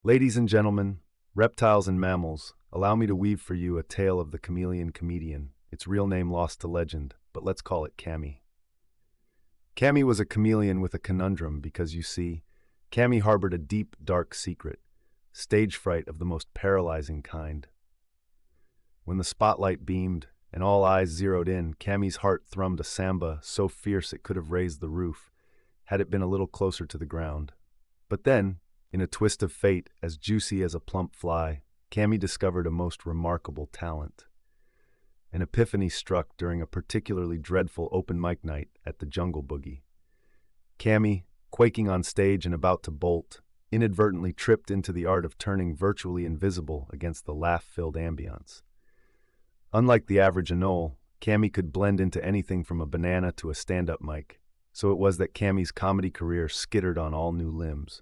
Ladies and gentlemen, reptiles and mammals, allow me to weave for you a tale of the chameleon comedian, its real name lost to legend, but let's call it Cammy. Cammy was a chameleon with a conundrum because, you see, Cammy harbored a deep, dark secret, stage fright of the most paralyzing kind. When the spotlight beamed and all eyes zeroed in, Cammy's heart thrummed a samba so fierce it could have raised the roof, had it been a little closer to the ground. But then, in a twist of fate as juicy as a plump fly, Cammy discovered a most remarkable talent. An epiphany struck during a particularly dreadful open mic night at the Jungle Boogie. Cammy, quaking on stage and about to bolt, inadvertently tripped into the art of turning virtually invisible against the laugh-filled ambience. Unlike the average anole, Cammy could blend into anything from a banana to a stand-up mic, so it was that Cammy's comedy career skittered on all new limbs.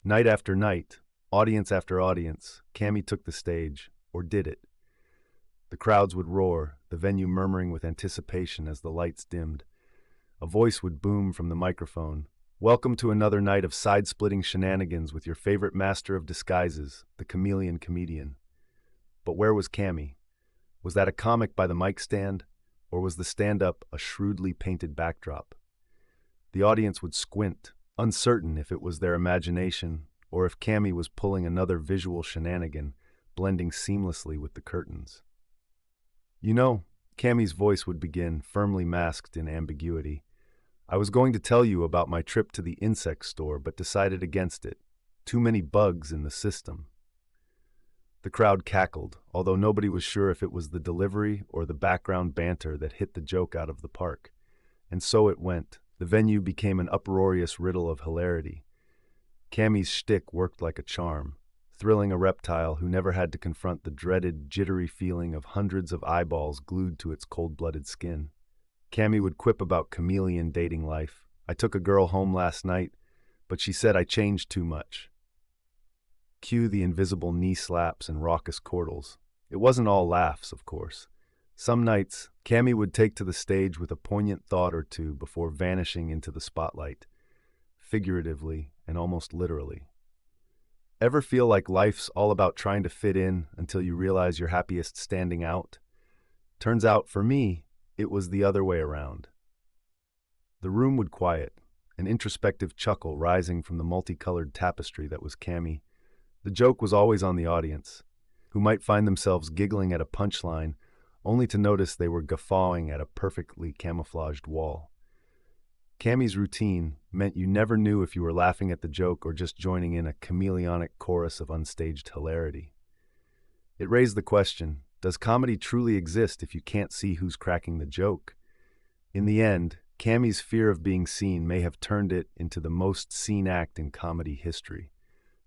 Night after night, audience after audience, Cammy took the stage, or did it. The crowds would roar, the venue murmuring with anticipation as the lights dimmed. A voice would boom from the microphone. "Welcome to another night of side-splitting shenanigans with your favorite master of disguises, the Chameleon Comedian." But where was Cammy? Was that a comic by the mic stand, or was the stand-up a shrewdly painted backdrop? The audience would squint, uncertain if it was their imagination or if Cammy was pulling another visual shenanigan, blending seamlessly with the curtains. You know, Cammy's voice would begin, firmly masked in ambiguity. "I was going to tell you about my trip to the insect store, but decided against it. Too many bugs in the system." The crowd cackled, although nobody was sure if it was the delivery or the background banter that hit the joke out of the park. And so it went. The venue became an uproarious riddle of hilarity. Cammy's shtick worked like a charm, thrilling a reptile who never had to confront the dreaded, jittery feeling of hundreds of eyeballs glued to its cold-blooded skin. Cammy would quip about chameleon dating life. "I took a girl home last night, but she said I changed too much." Cue the invisible knee slaps and raucous chordals. It wasn't all laughs, of course. Some nights, Cammy would take to the stage with a poignant thought or two before vanishing into the spotlight, figuratively and almost literally. Ever feel like life's all about trying to fit in until you realize you're happiest standing out? Turns out, for me, it was the other way around. The room would quiet, an introspective chuckle rising from the multicolored tapestry that was Cammy. The joke was always on the audience, who might find themselves giggling at a punchline only to notice they were guffawing at a perfectly camouflaged wall. Cammy's routine meant you never knew if you were laughing at the joke or just joining in a chameleonic chorus of unstaged hilarity. It raised the question, does comedy truly exist if you can't see who's cracking the joke? In the end, Cammy's fear of being seen may have turned it into the most seen act in comedy history,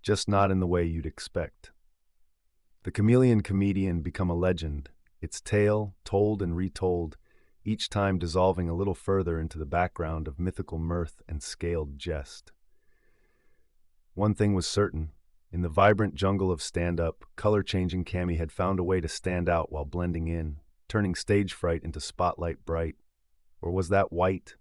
just not in the way you'd expect. The Chameleon Comedian became a legend, its tale told and retold, each time dissolving a little further into the background of mythical mirth and scaled jest. One thing was certain. In the vibrant jungle of stand-up, color-changing Cammy had found a way to stand out while blending in, turning stage fright into spotlight bright. Or was that white,